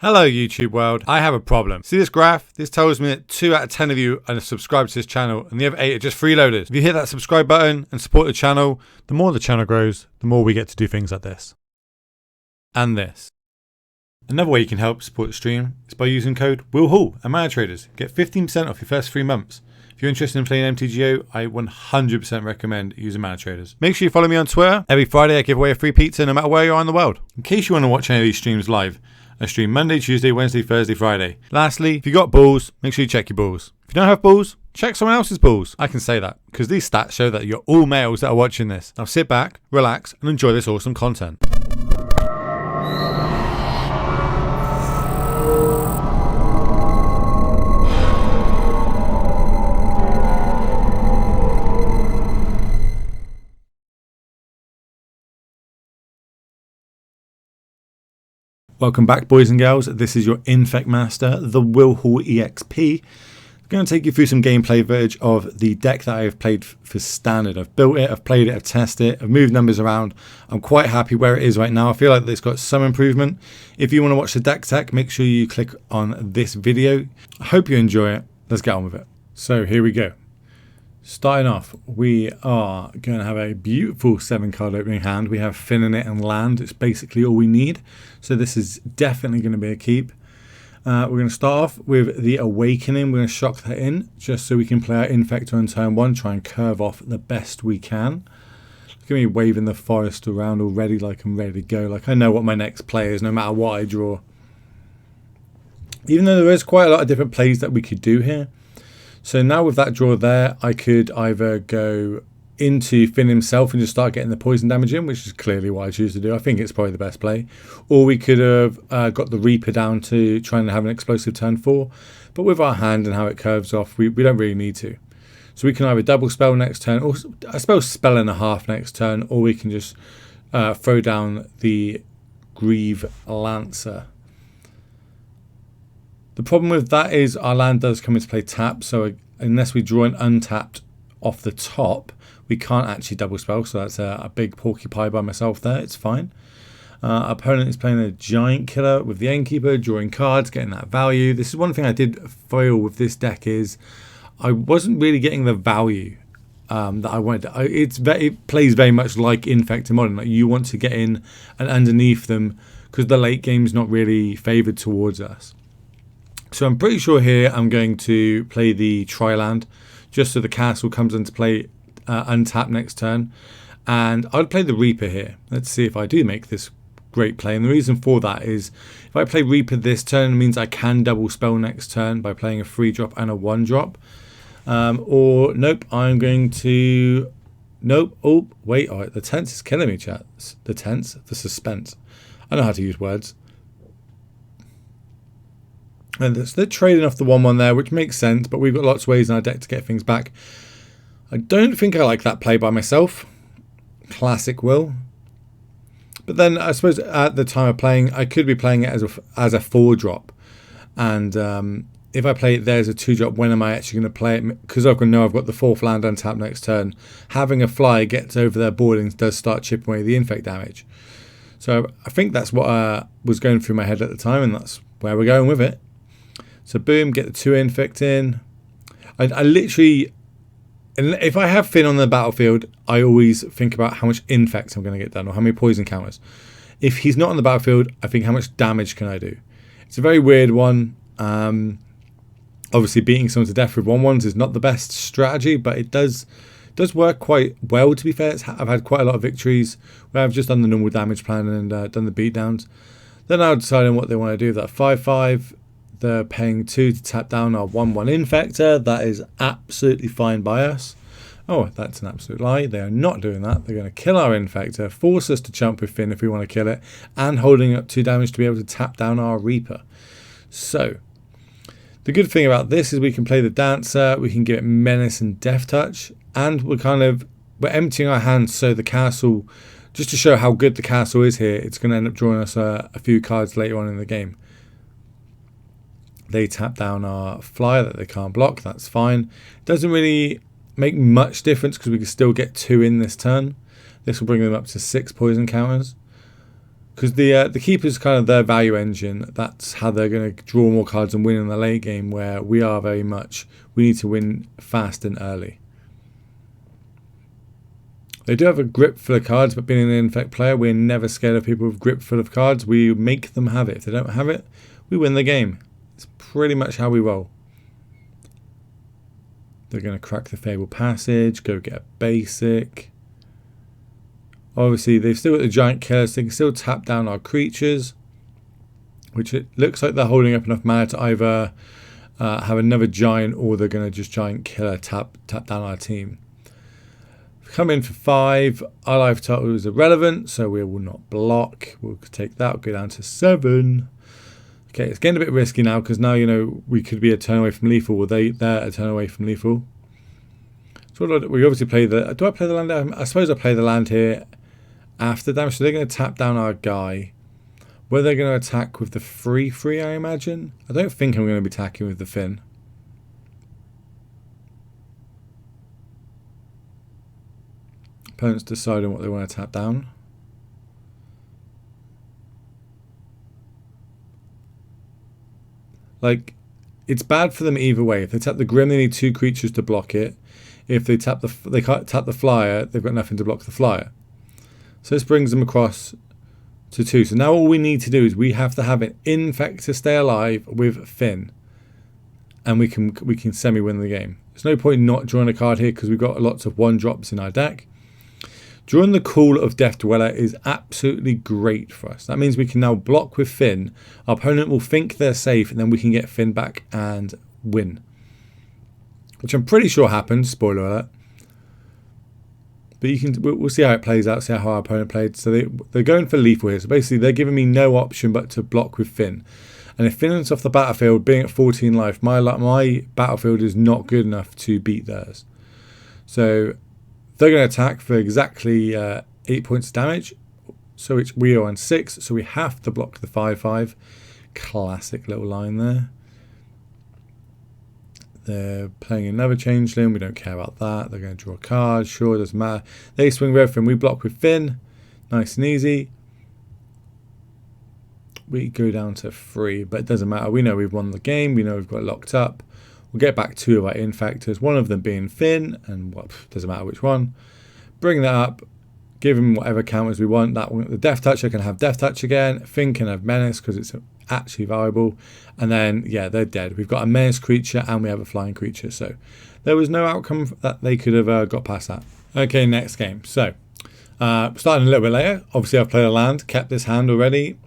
Hello YouTube world, I have a problem. See this graph? This tells me that 2 out of 10 of you are subscribed to this channel and the other 8 are just freeloaders. If you hit that subscribe button and support the channel, the more the channel grows, the more we get to do things like this. And this. Another way you can help support the stream is by using code WillHall at Mire Traders. Get 15% off your first 3 months. If you're interested in playing MTGO, I 100% recommend using Mire Traders. Make sure you follow me on Twitter. Every Friday I give away a free pizza no matter where you are in the world. In case you want to watch any of these streams live, I stream Monday, Tuesday, Wednesday, Thursday, Friday. Lastly, if you got balls, make sure you check your balls. If you don't have balls, check someone else's balls. I can say that because these stats show that you're all males that are watching this. Now sit back, relax, and enjoy this awesome content. Welcome back, boys and girls. This is your Infect Master, TheWillHallExp. I'm going to take you through some gameplay footage of the deck that I have played for Standard. I've built it, I've played it, I've tested it, I've moved numbers around. I'm quite happy where it is right now. I feel like it's got some improvement. If you want to watch the deck tech, make sure you click on this video. I hope you enjoy it. Let's get on with it. So here we go. Starting off, we are going to have a beautiful 7-card opening hand. We have Fynn in it and land. It's basically all we need. So this is definitely going to be a keep. We're going to start off with the Awakening. We're going to shock that in just so we can play our Infector on turn 1. Try and curve off the best we can. Look at me waving the forest around already like I'm ready to go. Like I know what my next play is no matter what I draw. Even though there is quite a lot of different plays that we could do here. So now with that draw there, I could either go into Fynn himself and just start getting the poison damage in, which is clearly what I choose to do. I think it's probably the best play. Or we could have got the Reaper down to try and have an explosive turn 4. But with our hand and how it curves off, we don't really need to. So we can either double spell next turn, or I suppose spell and a half next turn, or we can just throw down the Grieve Lancer. The problem with that is our land does come into play tap, so unless we draw an untapped off the top, we can't actually double spell, so that's a big porcupine by myself there. It's fine. Our opponent is playing a Giant Killer with the Innkeeper, drawing cards, getting that value. This is one thing I did fail with this deck is I wasn't really getting the value that I wanted. It plays very much like Infect in Modern. Like you want to get in and underneath them because the late game's not really favoured towards us. So I'm pretty sure here I'm going to play the Tri-Land just so the castle comes into play untapped next turn. And I'd play the Reaper here. Let's see if I do make this great play. And the reason for that is if I play Reaper this turn, it means I can double spell next turn by playing a 3-drop and a 1-drop. Or nope, I'm going to... Nope. Oh, wait. All right, the tense is killing me, chat. The tense, the suspense. I know how to use words. And they're trading off the 1-1 there, which makes sense, but we've got lots of ways in our deck to get things back. I don't think I like that play by myself. Classic Will. But then I suppose at the time of playing, I could be playing it as a 4-drop. And if I play it there as a 2-drop, when am I actually going to play it? Because I know I've got the 4th land untapped next turn. Having a fly gets over their board and does start chipping away the infect damage. So I think that's what was going through my head at the time, and that's where we're going with it. So boom, get the 2 infect in. I literally, if I have Fynn on the battlefield, I always think about how much infect I'm going to get done or how many poison counters. If he's not on the battlefield, I think how much damage can I do. It's a very weird one. Obviously beating someone to death with 1-1s is not the best strategy, but it does work quite well, to be fair. I've had quite a lot of victories where I've just done the normal damage plan and done the beatdowns. Then I'll decide on what they want to do. That 5-5. They're paying 2 to tap down our 1-1 Infector. That is absolutely fine by us. Oh, that's an absolute lie. They are not doing that. They're going to kill our Infector, force us to jump with Fynn if we want to kill it, and holding up 2 damage to be able to tap down our Reaper. So, the good thing about this is we can play the Dancer, we can give it Menace and Death Touch, and we're emptying our hands so the castle, just to show how good the castle is here, it's going to end up drawing us a few cards later on in the game. They tap down our flyer that they can't block. That's fine. Doesn't really make much difference because we can still get 2 in this turn. This will bring them up to 6 poison counters. Because the keeper's kind of their value engine. That's how they're going to draw more cards and win in the late game, where we are very much, we need to win fast and early. They do have a grip full of cards, but being an Infect player, we're never scared of people with grip full of cards. We make them have it. If they don't have it, we win the game. It's pretty much how we roll. They're going to crack the Fable Passage, go get a basic. Obviously, they've still got the Giant Killer, so they can still tap down our creatures, which it looks like they're holding up enough mana to either have another Giant, or they're going to just Giant Killer tap down our team. Come in for 5. Our life total is irrelevant, so we will not block. We'll take that, we'll go down to 7. Okay, it's getting a bit risky now, because now, you know, we could be a turn away from lethal, or they're a turn away from lethal. So we obviously play the... Do I play the land? I suppose I play the land here after damage. So they're going to tap down our guy. Were they going to attack with the 3/3, I imagine? I don't think I'm going to be attacking with the Fynn. Opponents deciding what they want to tap down. Like, it's bad for them either way. If they tap the Grim, they need 2 creatures to block it. If they can't tap the Flyer, they've got nothing to block the Flyer. So this brings them across to 2. So now all we need to do is we have to have an Infect to stay alive with Fynn, and we can semi-win the game. There's no point not drawing a card here, because we've got lots of 1-drops in our deck. Drawing the Call of Death Dweller is absolutely great for us. That means we can now block with Fynn. Our opponent will think they're safe, and then we can get Fynn back and win. Which I'm pretty sure happens, spoiler alert. But we'll see how it plays out, see how our opponent played. So they're going for lethal here. So basically they're giving me no option but to block with Fynn. And if Finn's off the battlefield, being at 14 life, my battlefield is not good enough to beat theirs. So they're going to attack for exactly 8 points of damage. So we are on 6, so we have to block the 5/5. Classic little line there. They're playing another Changeling. We don't care about that. They're going to draw a card. Sure, doesn't matter. They swing with everything. We block with Fynn. Nice and easy. We go down to 3, but it doesn't matter. We know we've won the game. We know we've got it locked up. We'll get back 2 of our Infectors. One of them being Fynn, and doesn't matter which one. Bring that up. Give him whatever counters we want. That one, the Death Toucher can have Death Touch again. Fynn can have Menace because it's actually viable. And then, yeah, they're dead. We've got a Menace creature and we have a flying creature. So there was no outcome that they could have got past that. Okay, next game. So starting a little bit later. Obviously, I've played a land, kept this hand already.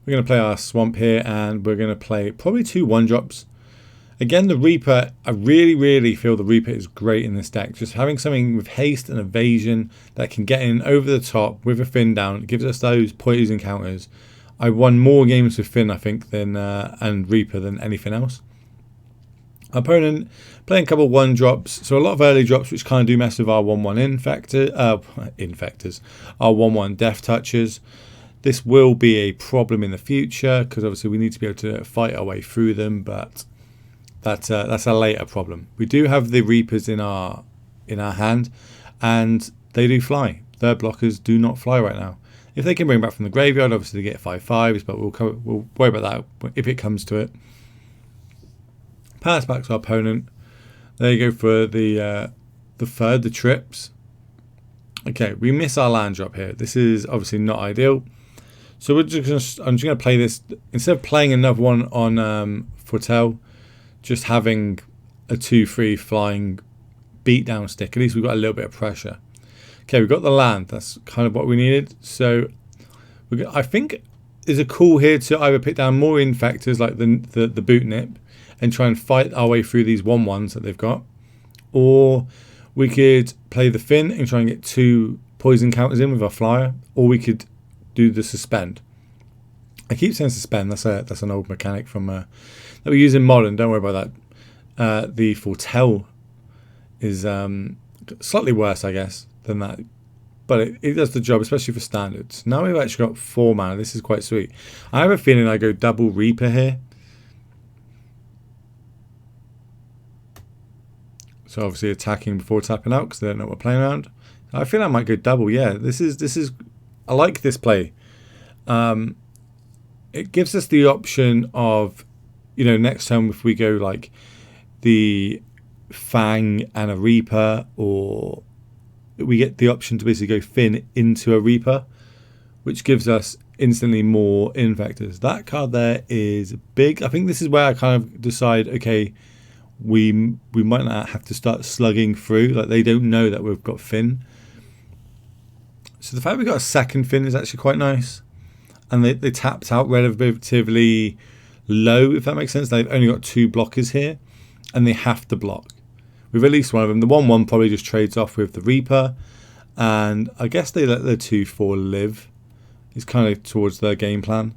We're going to play our Swamp here, and we're going to play probably 2 1-drops. Again, the Reaper, I really feel the Reaper is great in this deck. Just having something with haste and evasion that can get in over the top with a Fynn down, it gives us those poison counters. I won more games with Fynn, I think, than and Reaper than anything else. Our opponent playing a couple of 1-drops, so a lot of early drops which kind of do mess with our 1/1 infectors, our 1/1 Death Touchers. This will be a problem in the future because obviously we need to be able to fight our way through them, but that's a later problem. We do have the Reapers in our hand, and they do fly. Their blockers do not fly right now. If they can bring back from the graveyard, obviously they get 5/5s, but we'll worry about that if it comes to it. Pass back to our opponent. There you go for the third, the trips. Okay, we miss our land drop here. This is obviously not ideal. So I'm just going to play this instead of playing another one on Foretell. Just having a 2/3 flying beatdown stick. At least we've got a little bit of pressure. Okay, we've got the land. That's kind of what we needed. So I think there's a call here to either pick down more Infectors like the Boot Nip and try and fight our way through these 1/1s that they've got. Or we could play the Fynn and try and get 2 poison counters in with our Flyer. Or we could do the Suspend. I keep saying Suspend. That's an old mechanic from that we use in Modern. Don't worry about that. The Foretell is slightly worse, I guess, than that. But it does the job, especially for standards. Now we've actually got 4 mana. This is quite sweet. I have a feeling I go double Reaper here. So obviously attacking before tapping out because they don't know what we're playing around. I feel I might go double. Yeah, this is. I like this play. It gives us the option of, next time if we go like the Fang and a Reaper, or we get the option to basically go Fynn into a Reaper, which gives us instantly more Infectors. That card there is big. I think this is where I kind of decide, okay, we might not have to start slugging through. Like, they don't know that we've got Fynn. So the fact we've got a second Fynn is actually quite nice. And they tapped out relatively low, if that makes sense. They've only got 2 blockers here, and they have to block. We've released one of them. The 1/1 probably just trades off with the Reaper, and I guess they let the 2/4 live. It's kind of towards their game plan.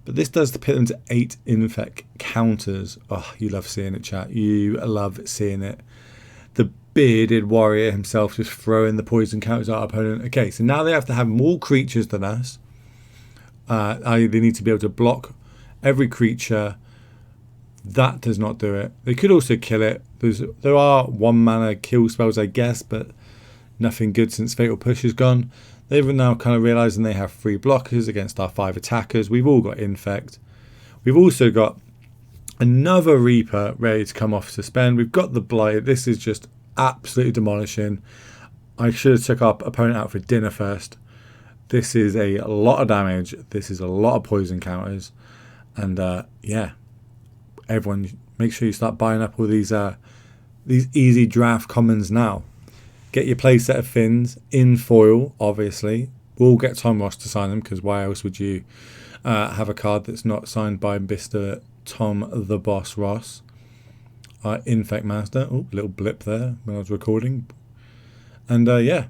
But this does pit them to 8 Infect counters. Oh, you love seeing it, chat. You love seeing it. The bearded warrior himself just throwing the poison counters at our opponent. Okay, so now they have to have more creatures than us. They need to be able to block every creature. That does not do it. They could also kill it. There are 1 mana kill spells, I guess, but nothing good since Fatal Push is gone. They've now kind of realising they have 3 blockers against our 5 attackers. We've all got Infect. We've also got another Reaper ready to come off suspend. We've got the Blight. This is just absolutely demolishing. I should have took our opponent out for dinner first. This is a lot of damage. This is a lot of poison counters. And yeah, everyone make sure you start buying up all these easy draft commons now. Get your playset of Finns in foil, obviously. We'll get Tom Ross to sign them, because why else would you have a card that's not signed by Mr. Tom the Boss Ross? Infect Master. Oh, little blip there when I was recording. And yeah,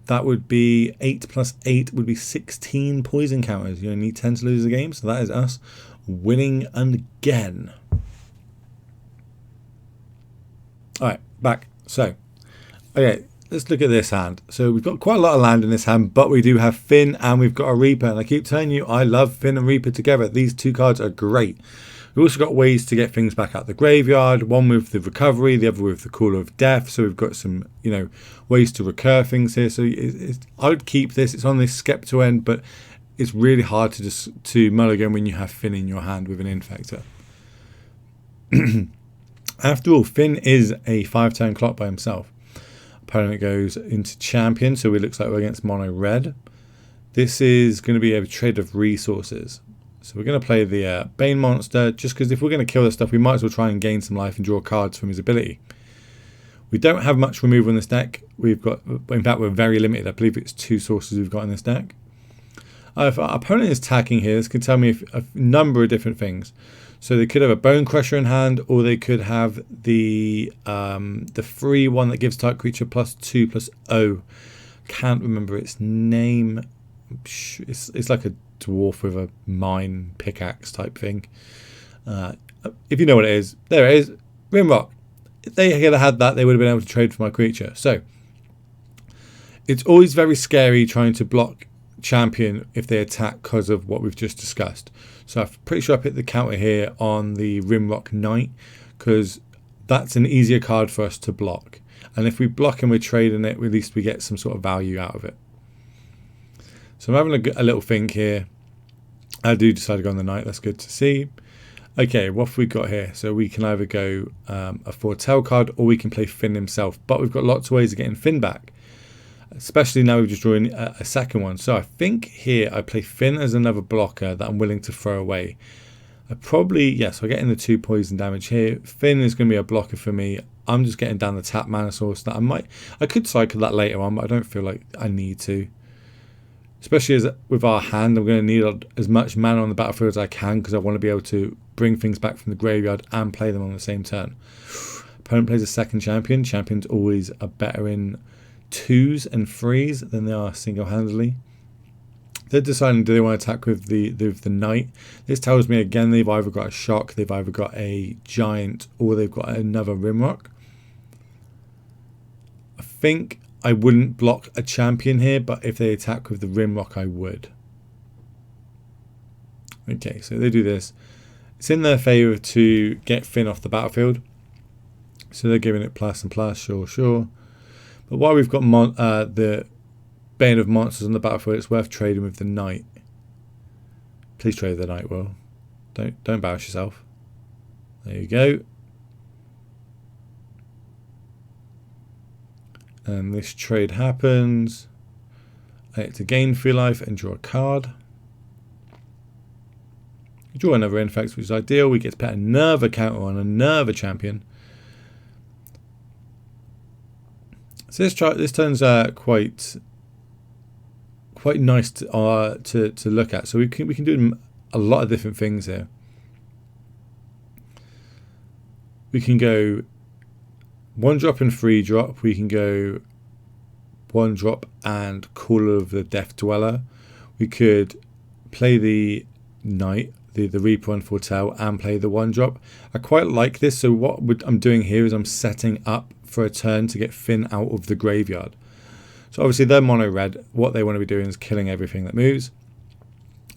that would be 8 plus 8 would be 16 poison counters. You only need 10 to lose the game, so that is us winning again. Alright, back. So, okay, let's look at this hand. So we've got quite a lot of land in this hand, but we do have Fynn and we've got a Reaper. And I keep telling you, I love Fynn and Reaper together. These 2 cards are great. We've also got ways to get things back out the graveyard. One with the recovery, the other with the Call of Death. So we've got some, ways to recur things here. So I would keep this. It's on this Skepto end, but it's really hard to mulligan when you have Fynn in your hand with an Infector. After all, Fynn is a 5-turn clock by himself. Opponent goes into champion, so it looks like we're against mono red. This is going to be a trade of resources. So we're going to play the Bane monster, just because if we're going to kill this stuff, we might as well try and gain some life and draw cards from his ability. We don't have much removal in this deck. We've got, in fact, we're very limited. I believe it's 2 sources we've got in this deck. If our opponent is attacking here, this can tell me a number of different things. So they could have a Bone Crusher in hand, or they could have the free one that gives target creature +2/+0. Can't remember its name. It's like a dwarf with a mine pickaxe type thing. If you know what it is, there it is. Rimrock. If they had had that, they would have been able to trade for my creature. So it's always very scary trying to block champion if they attack because of what we've just discussed. So I'm pretty sure I put the counter here on the Rimrock Knight, because that's an easier card for us to block. And if we block and we're trading it, at least we get some sort of value out of it. So I'm having a little think here. I do decide to go on the Knight. That's good to see. Okay, what have we got here? So we can either go a Foretell card, or we can play Fynn himself. But we've got lots of ways of getting Fynn back, especially now we've just drawn a second one. So I think here I play Fynn as another blocker that I'm willing to throw away. I probably, yes, I get in the 2 poison damage here. Fynn is going to be a blocker for me. I'm just getting down the tap mana source that I could cycle that later on, but I don't feel like I need to. Especially as with our hand, I'm going to need as much mana on the battlefield as I can, because I want to be able to bring things back from the graveyard and play them on the same turn. Opponent plays a second champion. Champions always are better in 2s and 3s than they are single-handedly. They're deciding, do they want to attack with the Knight? This tells me again they've either got a Shock, they've either got a Giant, or they've got another Rimrock. I think I wouldn't block a champion here, but if they attack with the Rimrock, I would. Okay, so they do this. It's in their favour to get Fynn off the battlefield. So they're giving it plus and plus, sure. But while we've got the Bane of Monsters on the battlefield, it's worth trading with the Knight. Please trade the Knight, Will. Don't embarrass yourself. There you go. And this trade happens. I get to gain 3 life and draw a card. Draw another Infect, which is ideal. We get to put another counter on another champion. So this turns quite nice to look at. So we can do a lot of different things here. We can go 1-drop and 3-drop. We can go 1-drop and Call of the Death Dweller. We could play the Knight, the Reaper on Foretell, and play the 1-drop. I quite like this. So what I'm doing here is I'm setting up for a turn to get Fynn out of the graveyard. So obviously they're mono red. What they want to be doing is killing everything that moves.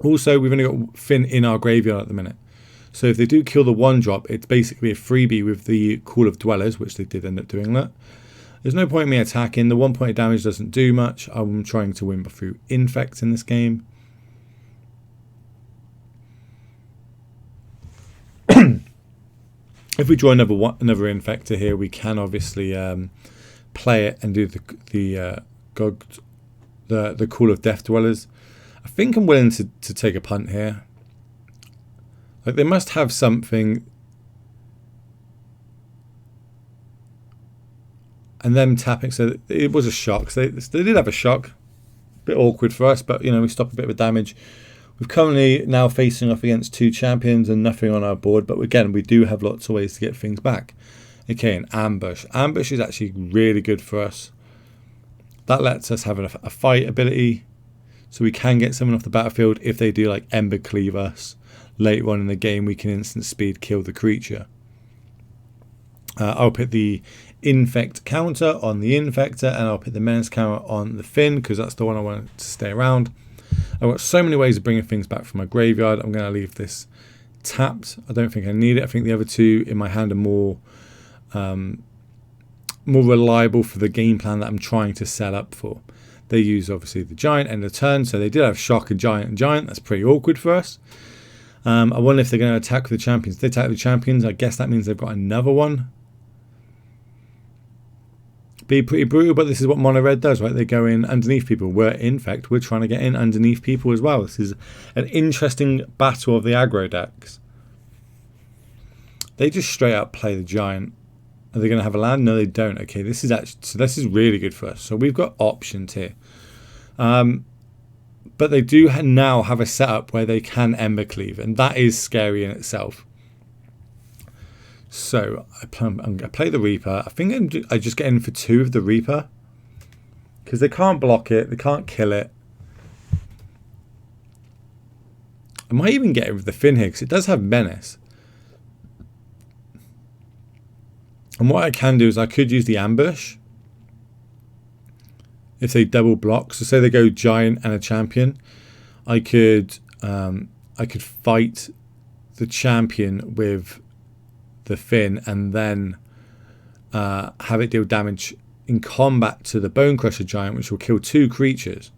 Also, we've only got Fynn in our graveyard at the minute. So if they do kill the 1-drop, it's basically a freebie with the Call of Dwellers, which they did end up doing that. There's no point in me attacking. The 1 point of damage doesn't do much. I'm trying to win through Infect in this game. If we draw another Infector here, we can obviously play it and do the Call of Death Dwellers. I think I'm willing to take a punt here. Like, they must have something. And them tapping, so it was a shock. So they did have a shock. A bit awkward for us, but, you know, we stop a bit of damage. We're currently now facing off against 2 champions and nothing on our board. But again, we do have lots of ways to get things back. Okay, an Ambush. Ambush is actually really good for us. That lets us have a fight ability. So we can get someone off the battlefield if they do like Ember Cleave us. Later on in the game, we can instant speed kill the creature. I'll put the Infect counter on the Infector, and I'll put the Menace counter on the Fynn, because that's the one I want to stay around. I've got so many ways of bringing things back from my graveyard. I'm going to leave this tapped. I don't think I need it. I think the other 2 in my hand are more reliable for the game plan that I'm trying to set up for. They use obviously the Giant end of turn, so they did have Shock and Giant. That's pretty awkward for us. I wonder if they're going to attack the champions. If they attack the champions, I guess that means they've got another one. Be pretty brutal, but this is what mono red does, right? They go in underneath people. We're Infect. We're trying to get in underneath people as well. This is an interesting battle of the aggro decks. They just straight up play the Giant. Are they going to have a land? No, they don't. Okay, this is really good for us. So we've got options here. But they do now have a setup where they can Ember Cleave, and that is scary in itself. So I'm going to play the Reaper. I think I just get in for 2 of the Reaper, because they can't block it, they can't kill it. I might even get in with the Fynn here, because it does have Menace. And what I can do is I could use the Ambush if they double block. So say they go Giant and a champion, I could fight the champion with the Fynn and then have it deal damage in combat to the Bone Crusher Giant, which will kill 2 creatures.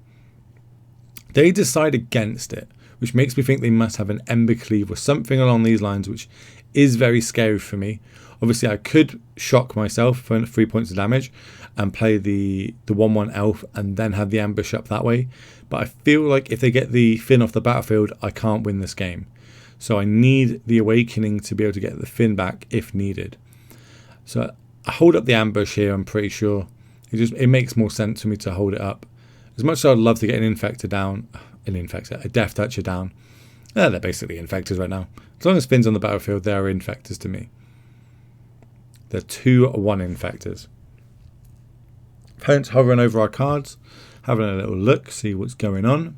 They decide against it, which makes me think they must have an Ember Cleave or something along these lines, which is very scary for me. Obviously, I could shock myself for 3 points of damage and play the 1/1 elf and then have the ambush up that way. But I feel like if they get the Fynn off the battlefield, I can't win this game. So I need the Awakening to be able to get the Fynn back if needed. So I hold up the ambush here, I'm pretty sure. It makes more sense for me to hold it up. As much as I'd love to get an Infector down, a Death Toucher down. They're basically Infectors right now. As long as Fynn's on the battlefield, they are Infectors to me. They're 2/1 Infectors. Opponents hovering over our cards, having a little look, see what's going on.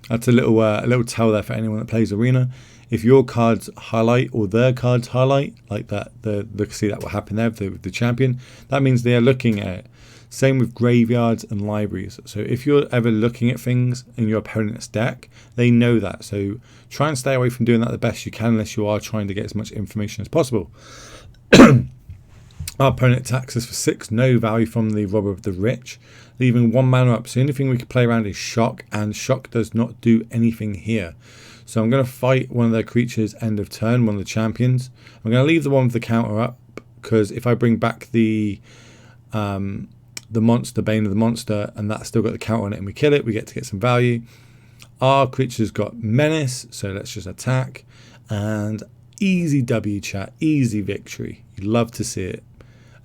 That's a little tell there for anyone that plays Arena. If your cards highlight or their cards highlight, like that, see that will happen there with the champion. That means they are looking at it. Same with graveyards and libraries. So if you're ever looking at things in your opponent's deck, they know that. So try and stay away from doing that the best you can, unless you are trying to get as much information as possible. Our opponent attacks us for 6, no value from the Robber of the Rich, leaving 1 mana up. So the only thing we can play around is Shock, and Shock does not do anything here. So I'm going to fight one of their creatures end of turn, one of the champions. I'm going to leave the one with the counter up, because if I bring back the monster, Bane of the monster, and that's still got the counter on it and we kill it, we get to get some value. Our creature's got menace, so let's just attack. And easy W, chat, easy victory. You love to see it.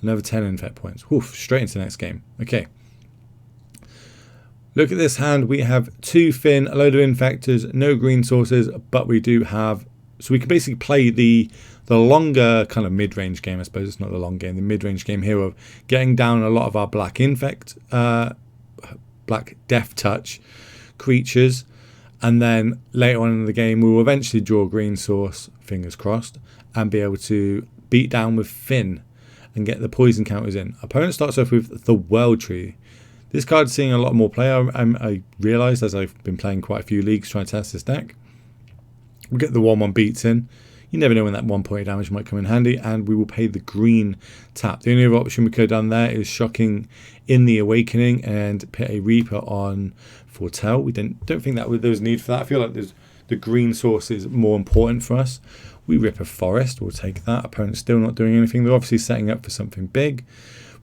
Another 10 infect points. Oof, straight into the next game. Okay. Look at this hand. We have 2 Fynn, a load of infectors, no green sources, but we do have... So we can basically play the longer kind of mid-range game, I suppose. It's not the long game, the mid-range game here of getting down a lot of our black infect, black death touch creatures. And then later on in the game, we will eventually draw a green source, fingers crossed, and be able to beat down with Fynn and get the poison counters in. Opponent starts off with the World Tree. This card's seeing a lot more play. I realised as I've been playing quite a few leagues trying to test this deck. We'll get the 1/1 beats in. You never know when that 1 point of damage might come in handy, and we will pay the green tap. The only other option we could have done there is shocking in the Awakening and put a Reaper on Foretell. We don't think that there was need for that. I feel like the green source is more important for us. We rip a Forest, we'll take that. Opponent's still not doing anything. They're obviously setting up for something big.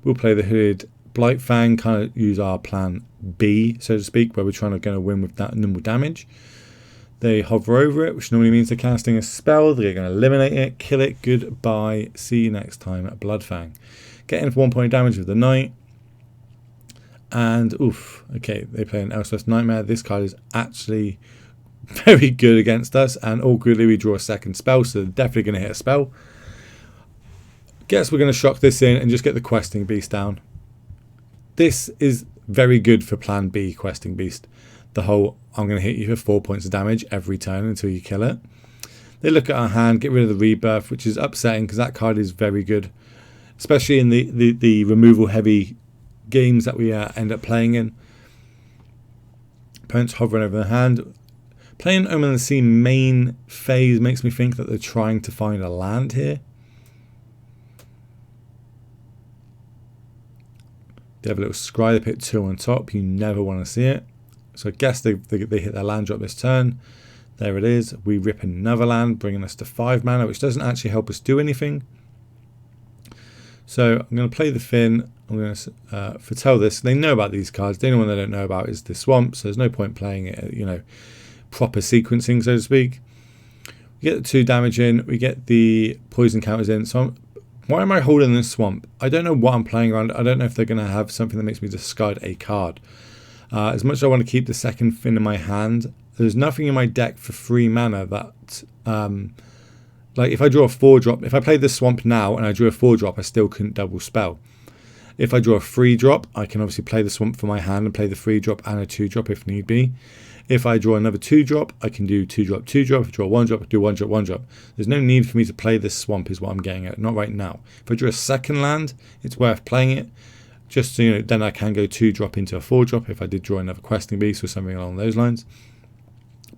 We'll play the Hooded Blightfang, kind of use our plan B, so to speak, where we're trying to win with that nimble damage. They hover over it, which normally means they're casting a spell. They're going to eliminate it, kill it, goodbye, see you next time at Bloodfang. Getting for 1 point of damage with the Knight. And, oof, okay, they play an Elsewhere's Nightmare. This card is actually very good against us, and awkwardly we draw a second spell, so they're definitely going to hit a spell. Guess we're going to shock this in and just get the Questing Beast down. This is very good for Plan B, Questing Beast. The whole, I'm going to hit you for 4 points of damage every turn until you kill it. They look at our hand, get rid of the Rebirth, which is upsetting because that card is very good, especially in the removal heavy games that we end up playing in. Opponents hovering over the hand. Playing Omen of the Sea main phase makes me think that they're trying to find a land here. They have a little scry, they put 2 on top. You never want to see it. So I guess they hit their land drop this turn. There it is. We rip another land, bringing us to 5 mana, which doesn't actually help us do anything. So I'm going to play the Fynn. I'm going to foretell this. They know about these cards. The only one they don't know about is the Swamp, so there's no point playing it, proper sequencing, so to speak. We get the 2 damage in. We get the poison counters in. So why am I holding this Swamp? I don't know what I'm playing around. I don't know if they're going to have something that makes me discard a card. As much as I want to keep the second Fynn in my hand, there's nothing in my deck for 3 mana that, like if I draw a 4-drop, if I played this Swamp now and I drew a 4-drop, I still couldn't double spell. If I draw a 3-drop, I can obviously play the Swamp for my hand and play the 3-drop and a 2-drop if need be. If I draw another 2-drop, I can do 2-drop, 2-drop. If I draw a 1-drop, I do 1-drop, 1-drop. There's no need for me to play this Swamp is what I'm getting at, not right now. If I draw a second land, it's worth playing it. Just so then I can go 2-drop into a 4-drop if I did draw another Questing Beast or something along those lines.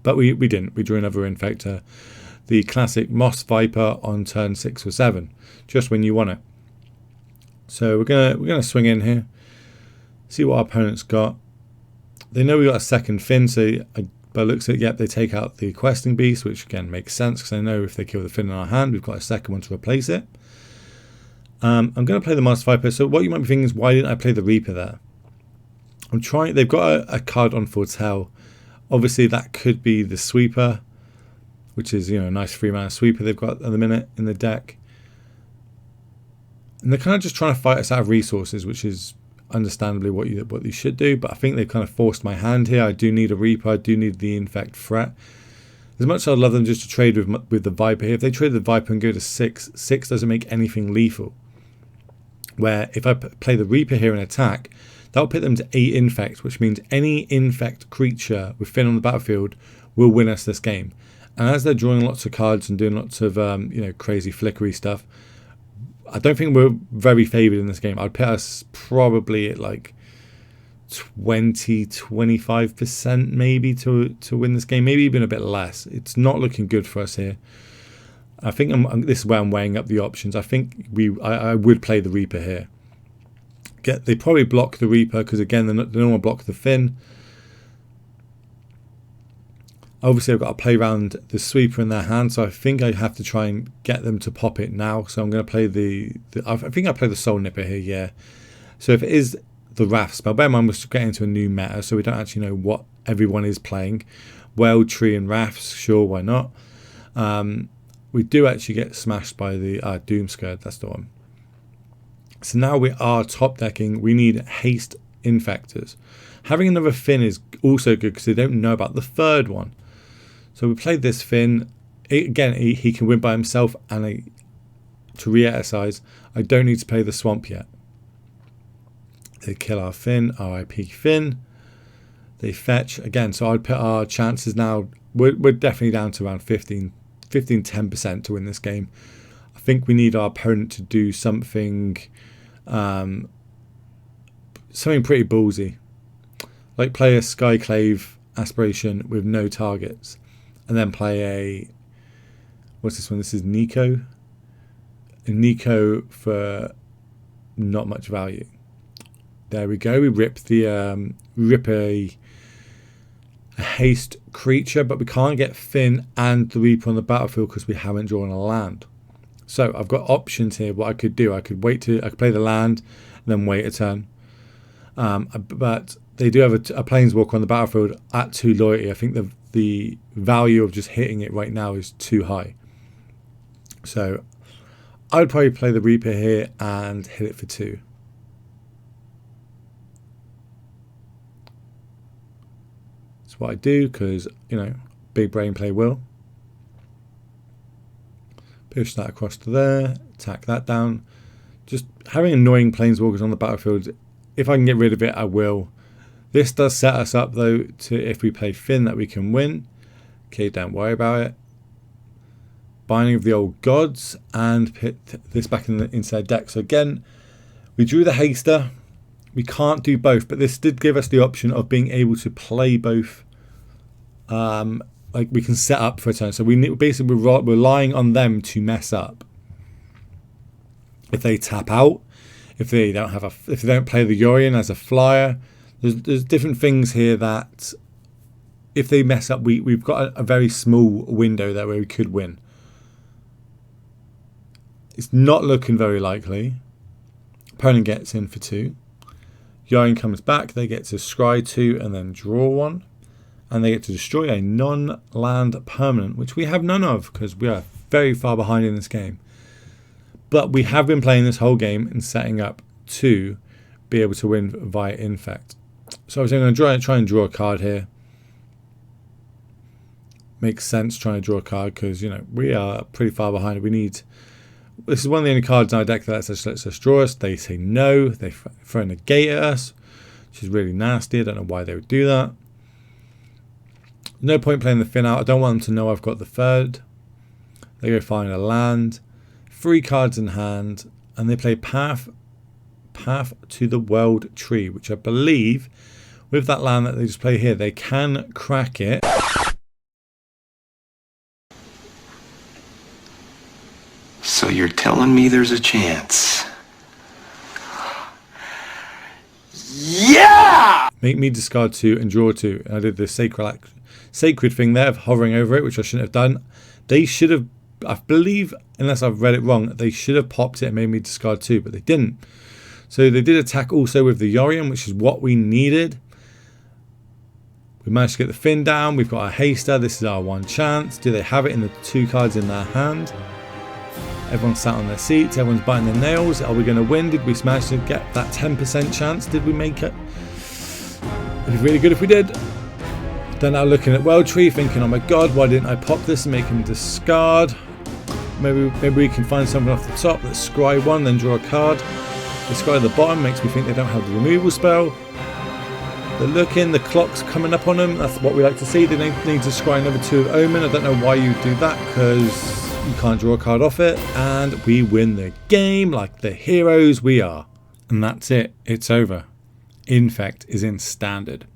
But we didn't. We drew another Infector. The classic Moss Viper on turn 6 or 7, just when you want it. So we're gonna swing in here, see what our opponent's got. They know we got a second Fynn, so by looks at it, yep, they take out the Questing Beast, which again makes sense because I know if they kill the Fynn in our hand, we've got a second one to replace it. I'm going to play the Moss Viper. So what you might be thinking is, why didn't I play the Reaper there? I'm trying. They've got a card on Foretell. Obviously, that could be the Sweeper, which is a nice 3-mana Sweeper they've got at the minute in the deck. And they're kind of just trying to fight us out of resources, which is understandably what you should do. But I think they've kind of forced my hand here. I do need a Reaper. I do need the Infect threat. As much as I'd love them just to trade with the Viper here, if they trade the Viper and go to 6, 6 doesn't make anything lethal. Where if I play the Reaper here and attack, that'll put them to 8 Infect, which means any Infect creature with Fynn on the battlefield will win us this game. And as they're drawing lots of cards and doing lots of crazy flickery stuff, I don't think we're very favoured in this game. I'd put us probably at like 20-25% maybe to win this game, maybe even a bit less. It's not looking good for us here. I think this is where I'm weighing up the options. I think I would play the Reaper here. They probably block the Reaper because again they don't want to block the Fynn. Obviously, I've got to play around the sweeper in their hand, so I think I have to try and get them to pop it now. So I'm going to play I think I play the Soul Nipper here, yeah. So if it is the Wrath spell, bear in mind we're getting into a new meta, so we don't actually know what everyone is playing. Wild Tree and Wraths, sure, why not? We do actually get smashed by the Doomskird, that's the one. So now we are top decking. We need Haste Infectors. Having another Fynn is also good because they don't know about the third one. So we played this Fynn. Again, he can win by himself, and to re-exercise, I don't need to play the Swamp yet. They kill our Fynn, RIP Fynn. They fetch again, so I'd put our chances now. We're definitely down to around 10% to win this game. I think we need our opponent to do something pretty ballsy, like play a Skyclave Aspiration with no targets, and then play what's this one? This is Nico. A Nico for not much value. There we go. We rip a haste creature, but we can't get Fynn and the Reaper on the battlefield because we haven't drawn a land. So I've got options here. What I could do, I could play the land and then wait a turn. But they do have a Planeswalker on the battlefield at 2 loyalty. I think the value of just hitting it right now is too high. So I would probably play the Reaper here and hit it for 2. That's what I do because, big brain play will. Push that across to there, attack that down. Just having annoying Planeswalkers on the battlefield, if I can get rid of it, I will. This does set us up, though, to if we play Fynn, that we can win. Okay, don't worry about it. Binding of the Old Gods, and put this back in the inside deck. So again, we drew the Haster. We can't do both, but this did give us the option of being able to play both. Like we can set up for a turn. So we're relying on them to mess up. If they tap out, if they don't play the Yorion as a flyer, there's different things here that if they mess up, we've got a very small window there where we could win. It's not looking very likely. Opponent gets in for 2. Yorion comes back. They get to scry 2 and then draw 1. And they get to destroy a non-land permanent, which we have none of because we are very far behind in this game. But we have been playing this whole game and setting up to be able to win via Infect. So I was going to try and draw a card here. Makes sense trying to draw a card because, we are pretty far behind. This is one of the only cards in our deck that lets us draw us. They say no. They throw a negate at us, which is really nasty. I don't know why they would do that. No point playing the Fynn out. I don't want them to know I've got the 3rd. They go find a land. 3 cards in hand. And they play Path to the World Tree, which I believe, with that land that they just play here, they can crack it. So you're telling me there's a chance? Yeah! Make me discard 2 and draw 2. And I did the sacred thing there of hovering over it, which I shouldn't have done. They should have, I believe, unless I've read it wrong, they should have popped it and made me discard 2, but they didn't. So they did attack also with the Yorion, which is what we needed. We managed to get the Fynn down. We've got our Haster. This is our one chance. Do they have it in the 2 cards in their hand? Everyone's sat on their seats. Everyone's biting their nails. Are we going to win? Did we manage to get that 10% chance? Did we make it? It'd be really good if we did. Then now looking at World Tree, thinking, oh my god, why didn't I pop this and make him discard? Maybe we can find something off the top. Let's scry 1, then draw a card. The scry at the bottom makes me think they don't have the removal spell. They're looking, the clock's coming up on them. That's what we like to see. They need to scry another 2 of Omen. I don't know why you do that, because you can't draw a card off it. And we win the game like the heroes we are. And that's it. It's over. Infect is in standard.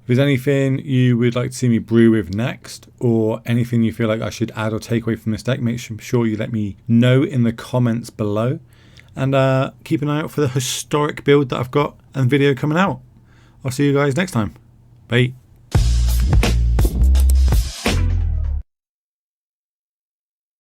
If there's anything you would like to see me brew with next, or anything you feel like I should add or take away from this deck, make sure you let me know in the comments below. And keep an eye out for the historic build that I've got and video coming out. I'll see you guys next time. Bye.